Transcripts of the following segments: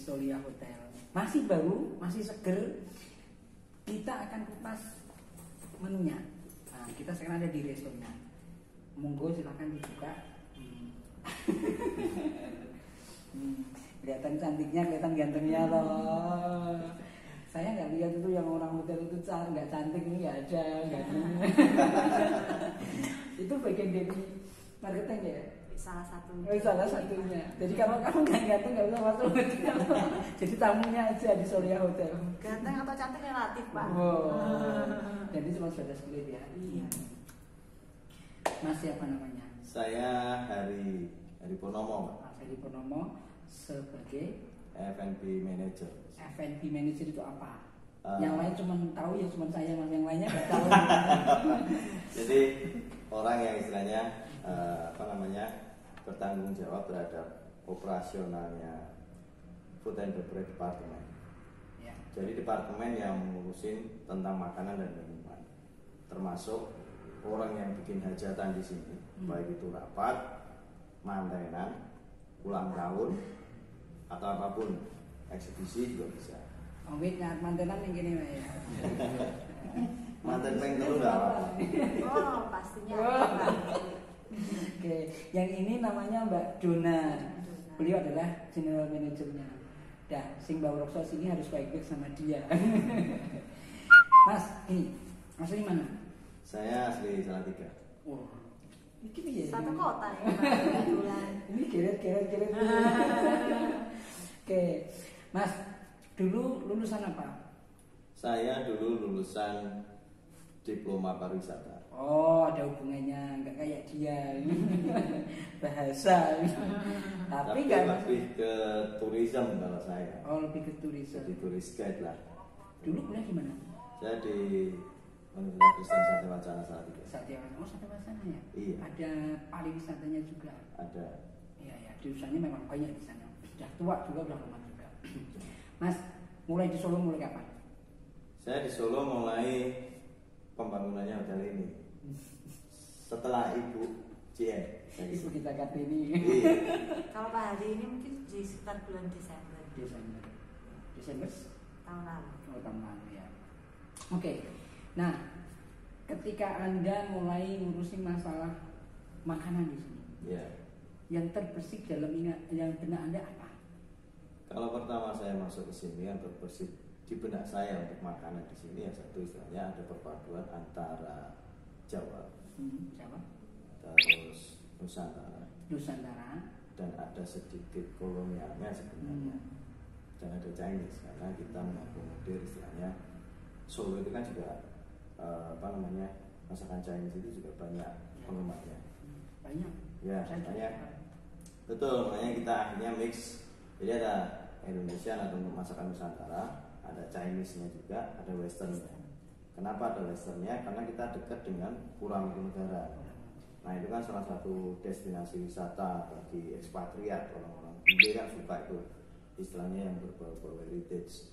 Solia Hotel. Masih baru, masih seger. Kita akan kupas menunya. Nah, kita sekarang ada di restonya. Monggo silakan dibuka. Kelihatan cantiknya, kelihatan gantengnya loh. Saya nggak lihat itu yang orang hotel itu nggak cantik, ini nggak ada. Itu bagian dari marketing ya. Salah satunya. Salah satunya. Jadi kalau kamu nggak ganteng nggak usah masuk hotel. Jadi tamunya aja di Solia Hotel. Ganteng atau cantik relatif, Pak. Jadi cuma sebatas kulit ya. Iya. Mas siapa namanya? Saya Hari Purnomo. Mas Hari Purnomo sebagai F&B Manager. F&B Manager itu apa? Yang lain cuma tahu ya cuma saya, Mas, yang lainnya nggak tahu. Jadi orang yang istilahnya bertanggung jawab terhadap operasionalnya Food and Beverage Department. Ya. Jadi departemen yang mengurusin tentang makanan dan minuman, termasuk orang yang bikin hajatan di sini, baik itu rapat, mantenan, ulang tahun, atau apapun, eksibisi juga bisa. Wait, ngat mantenan yang gini ya. Manten peng dulu enggak apa-apa. Oh, pastinya. Oke, yang ini namanya Mbak Dona. Beliau adalah general manajernya. Dah, sing Mbak Rokso sini harus baik-baik sama dia. Mas, ini asli mana? Saya asli Salatiga. Wah, ini piye? Satu kota ya, kebetulan. Ini geret. Oke, Mas, dulu lulusan apa? Saya dulu lulusan diploma pariwisata. Oh, ada hubungannya, nggak kayak dia. Bahasa. Tapi nggak lebih ke tourism kalau saya. Oh, lebih ke tourism. Jadi tourist guide lah. Dulu kuliah di mana? Saya di Universitas Kristen Satya Wacana Salatiga. Satya Wacana ya? Iya. Ada pariwisatanya juga. Ada. Iya, jurusannya memang banyak di sana. Sudah tua juga, udah lama juga. Mas, mulai di Solo mulai kapan? Saya di Solo mulai pembangunannya hotel ini. Setelah Ibu CN. Ibu kita Kartini. Iya. Kalau Pak Hari ini mungkin di sekitar bulan Desember Desember tahun lalu. tahun lalu ya. Oke. Nah, ketika Anda mulai ngurusin masalah makanan di sini, Iya. yang terbersih dalam yang benak Anda apa? Kalau pertama saya masuk ke sini yang terbersih di benak saya untuk makanan di sini ya satu istilahnya ada perpaduan antara Jawa, Jawa, terus Nusantara, dan ada sedikit kolonialnya sebenarnya, dan ada Chinese karena kita mengakomodir istilahnya Solo itu kan juga masakan Chinese itu juga banyak penggemarnya. Banyak. Ya, banyak. Betul, makanya kita akhirnya mix. Jadi ada Indonesia atau masakan Nusantara, ada Chinese-nya juga, ada Western-nya. Kenapa ada Western-nya? Karena kita dekat dengan Pura Mangkunegaran. Nah itu kan salah satu destinasi wisata bagi ekspatriat, orang-orang Bule kan suka itu istilahnya yang berbau heritage.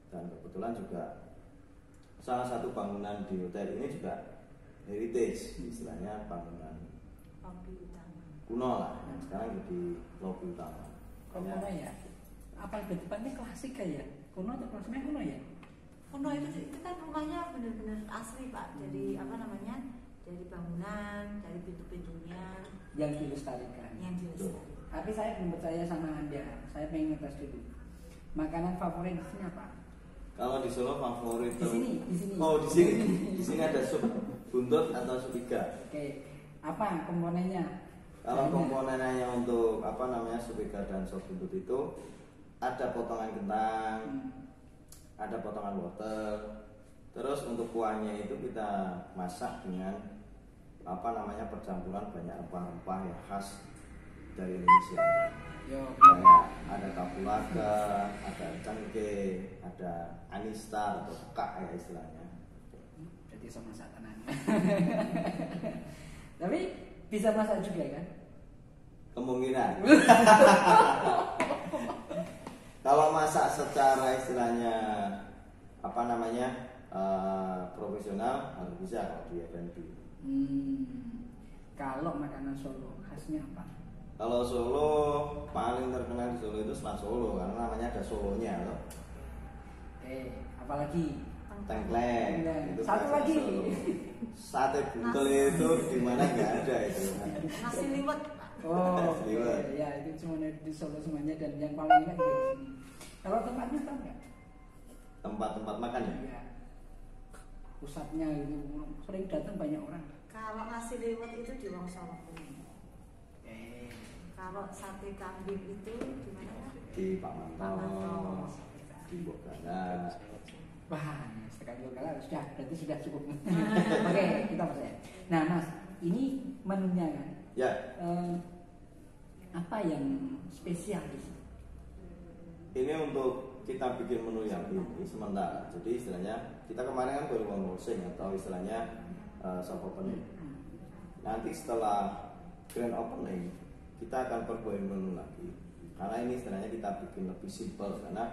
Dan kebetulan juga salah satu bangunan di hotel ini juga heritage, istilahnya bangunan Lobby utama. kuno lah, yang sekarang jadi lobby utama. Kuno ya? Apa depannya klasik kayak? Kuno atau klasiknya kuno ya? Kuno itu kan rumahnya benar-benar asli, Pak. Jadi dari bangunan, dari pintu-pintunya Yang dilestarikan. Tapi saya belum percaya sama Anda. Saya pengen ngetes dulu. Makanan favorit di sini apa? Kalau di Solo favorit Di sini. Oh di sini. Di sini ada sup buntut atau sup iga. Oke. Apa komponennya? Kalau komponennya untuk sup iga dan sup buntut itu ada potongan kentang, ada potongan wortel. Terus untuk kuahnya itu kita masak dengan percampuran banyak rempah-rempah yang khas dari Indonesia. Kayak ada kapulaga, ada cengkeh, ada anistar atau pekak ya istilahnya. Jadi sama satanan. Tapi bisa masak juga kan? Kemungkinan. Kalau masak secara istilahnya profesional harus bisa kalau di F&B. Kalau makanan Solo khasnya apa? Kalau Solo paling terkenal di Solo itu selat Solo karena namanya ada Solonya loh. Apalagi Tengkleng itu satu khas lagi Solo. Sate buntel itu di mana nggak ada itu. Nasi liwet. Oke. Ya itu cuma di Solo semuanya dan yang paling enak juga di sini. Kalau tempatnya tahu nggak? Tempat-tempat makan ya? Iya. Pusatnya itu sering datang banyak orang. Kalau nasi liwet itu di Wonosobo. Kalau sate kambing itu di mana? Di Pak Manto, di Bogana. Wah, sekali dua sudah, berarti sudah cukup. Oke, kita percaya. Nah, Mas, ini menunya kan? Ya. Apa yang spesial di sini? Ini untuk kita bikin menu yang ini sementara. Jadi istilahnya kita kemarin kan baru closing atau istilahnya soft opening. Nanti setelah grand opening kita akan perbaiki menu lagi. Karena ini istilahnya kita bikin lebih simple karena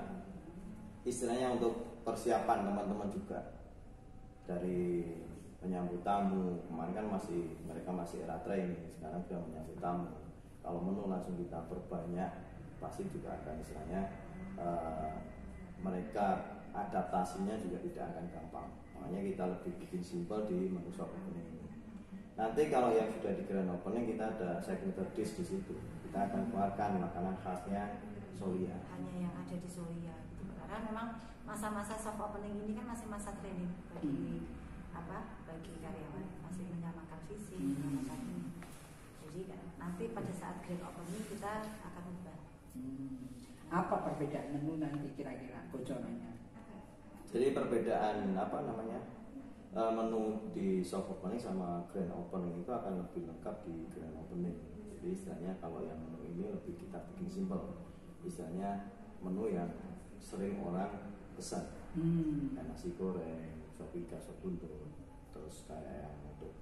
istilahnya untuk persiapan teman-teman juga dari menyambut tamu. Kemarin kan mereka masih era training, sekarang sudah menyambut tamu. Kalau menu langsung kita perbanyak pasti juga akan istilahnya mereka adaptasinya juga tidak akan gampang. Makanya kita lebih bikin simple di menu soft opening ini. Nanti kalau yang sudah di grand opening kita ada signature dish di situ. Kita akan keluarkan makanan khasnya Solia. Hanya yang ada di Solia. Karena memang masa-masa soft opening ini kan masih masa training bagi karyawan, masih menyamakan visi jadi nanti pada saat grand opening kita akan ubah. Apa perbedaan menu nanti kira-kira bocorannya? Jadi perbedaan menu di soft opening sama grand opening itu akan lebih lengkap di grand opening. Jadi istilahnya kalau yang menu ini lebih kita bikin simple, istilahnya menu yang sering orang pesan, kayak nasi goreng, sop ikan, sop buntut, terus kayak yang untuk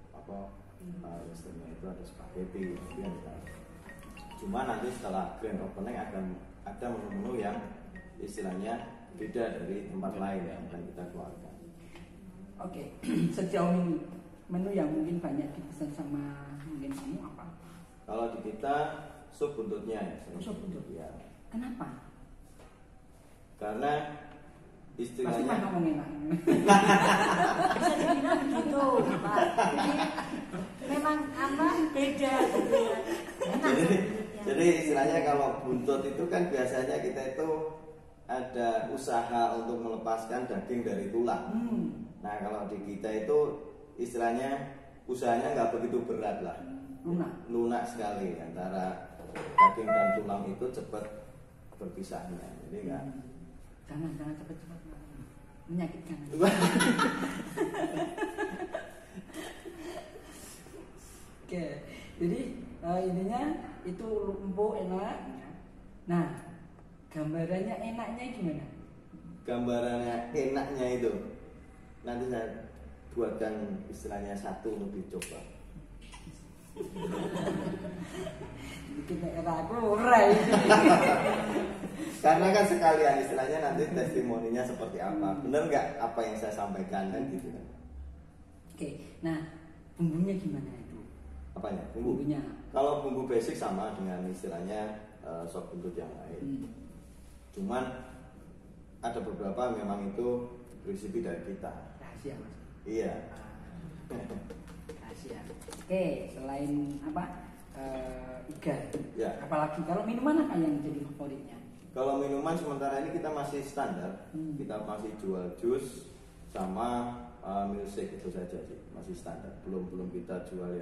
westernnya itu ada spaghetti, cuma nanti setelah grand opening akan ada menu-menu yang istilahnya beda dari tempat lain yang akan kita keluarkan. Oke, sejauh ini menu yang mungkin banyak dipesan sama mungkin kamu apa? Kalau di kita sup buntutnya ya. Sup buntut. Ya. Kenapa? Karena istilahnya pasti ngomongin lah. Bisa dibilang begitu, Pak. Memang beda gitu ya. Jadi istilahnya kalau buntut itu kan biasanya kita itu ada usaha untuk melepaskan daging dari tulang. Nah kalau di kita itu istilahnya usahanya nggak begitu berat lah, lunak sekali antara daging dan tulang itu cepat berpisahnya. Jadi nggak. Jangan cepat-cepat menyakitkan. Oke, jadi ininya itu empuk enak. Nah, gambarannya enaknya gimana? Gambarannya enaknya itu nanti saya buatkan istilahnya satu untuk dicoba. Bikin era aku urai. Karena kan sekalian istilahnya nanti testimoninya seperti apa, bener nggak apa yang saya sampaikan kan gitu kan. Oke, nah bumbunya gimana itu? Apanya? Bumbunya? Kalau bumbu basic sama dengan istilahnya sop buntut yang lain. Cuman ada beberapa memang itu resipi dari kita. Rahasia mas. Iya. Rahasia. Oke, selain apa? Iga. Ya. Apalagi kalau minuman apa yang jadi favoritnya? Kalau minuman sementara ini kita masih standar, kita masih jual jus sama milkshake itu saja sih, masih standar. Belum kita jual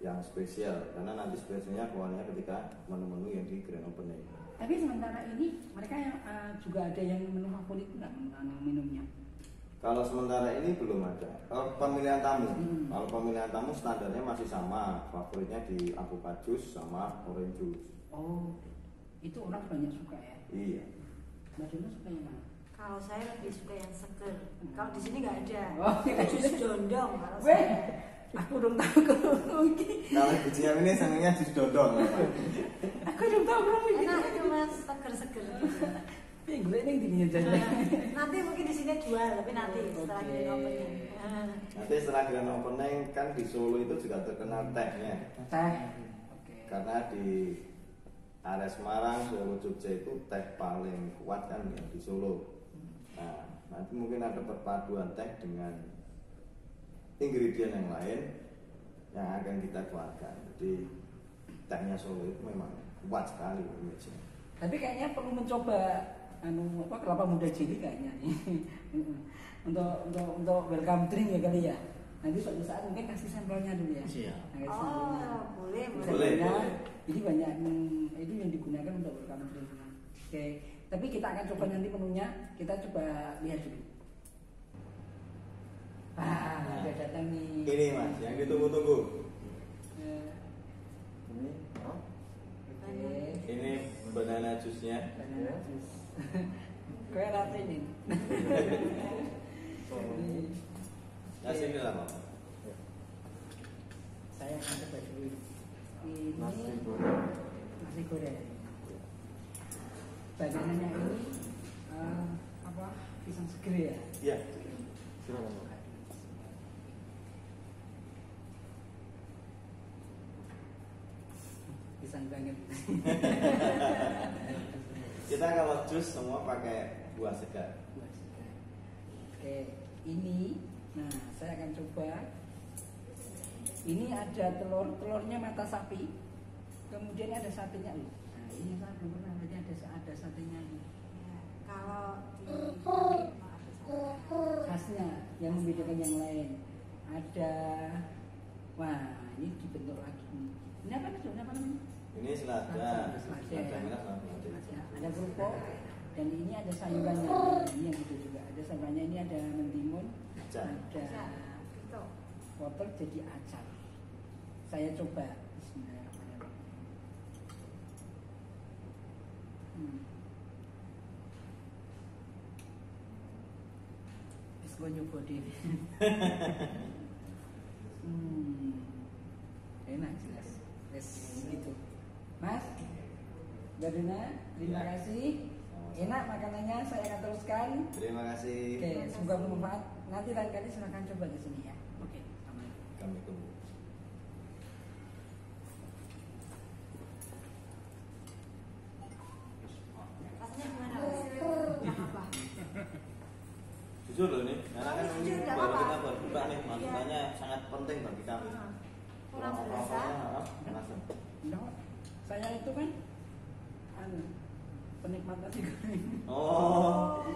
yang spesial, karena nanti spesialnya keluarnya ketika menu-menu yang di grand opening. Tapi sementara ini mereka juga ada yang menu favorit nggak minumnya? Kalau sementara ini belum ada. Kalau pemilihan tamu, kalau pemilihan tamu standarnya masih sama, favoritnya di alpukat jus sama orange juice. Oh. Itu orang banyak suka ya? Iya. Mbak Dona suka yang mana? Kalau saya lebih suka yang seger. Kalau di sini nggak ada. Oh, jus dondong kalau weh, saya. aku belum tahu kalau Kalau bijinya ini senangnya jus dodong. Aku belum tahu belum ini. Enak itu mas, seger-seger. Gue ini dingin aja. Nanti mungkin di sini jual, tapi nanti setelah grand opening. Nanti setelah grand opening kan di Solo itu juga terkenal tehnya. Teh. Oke. Karena di area Semarang, Solo, Jogja itu teh paling kuat kan yang di Solo. Nah, nanti mungkin ada perpaduan teh dengan ingredient yang lain yang akan kita keluarkan. Jadi tehnya Solo itu memang kuat sekali image-nya. Tapi kayaknya perlu mencoba kelapa muda jeli kayaknya nih. untuk welcome drink ya kali ya. Nanti suatu saat mungkin kasih sampelnya dulu ya. Siap. Kasih sampelnya. Boleh. Boleh. Jadi banyak itu yang digunakan untuk welcome drink. Oke. Tapi kita akan coba nanti menunya. Kita coba lihat dulu. Udah datang nih. Ini Mas, yang ditunggu-tunggu. Ini. Oke. Ini banana juice-nya. Banana juice. Kue rata ini. Nah, sini lah Pak. Saya akan coba dulu. Ini nasi goreng. Banananya ini pisang seger ya? Iya. Pisang banget. Kita kalau jus semua pakai buah segar. Oke, ini, nah saya akan coba. Ini ada telurnya mata sapi. Kemudian ada satenya. Nah ini saya belum pernah lihat ada satenya ini. Ya, kalau di Khasnya yang membedakan yang lain. Ada, wah ini dibentuk lagi. Ini apa nih? Ini apa namanya? Ini selada. Selada. Selada merah sama selada. Ada kerupuk dan ini ada sayurannya. Nah, ini yang itu juga ada sayurannya. Ini ada mentimun, Acar. ada itu wortel jadi acar. Saya coba. Bismillahirrahmanirrahim. Gue nyoba deh. Enak jelas. Yes, gitu. Mas, Baduna, terima kasih. Enak makanannya, saya akan teruskan. Terima kasih. Oke, semoga bermanfaat. Nanti lain kali silakan coba di sini ya. Oke, aman. Kami tunggu. rasanya gimana Mas? Apa? Jujur loh nih, karena kan ini Jujur, nggak baru apa-apa. kita berbuka nih, Iya. masukannya sangat penting bagi kami. Kurang Apa-apanya, berasa. langsung. Enggak, saya itu kan penikmat nasi goreng. Oh.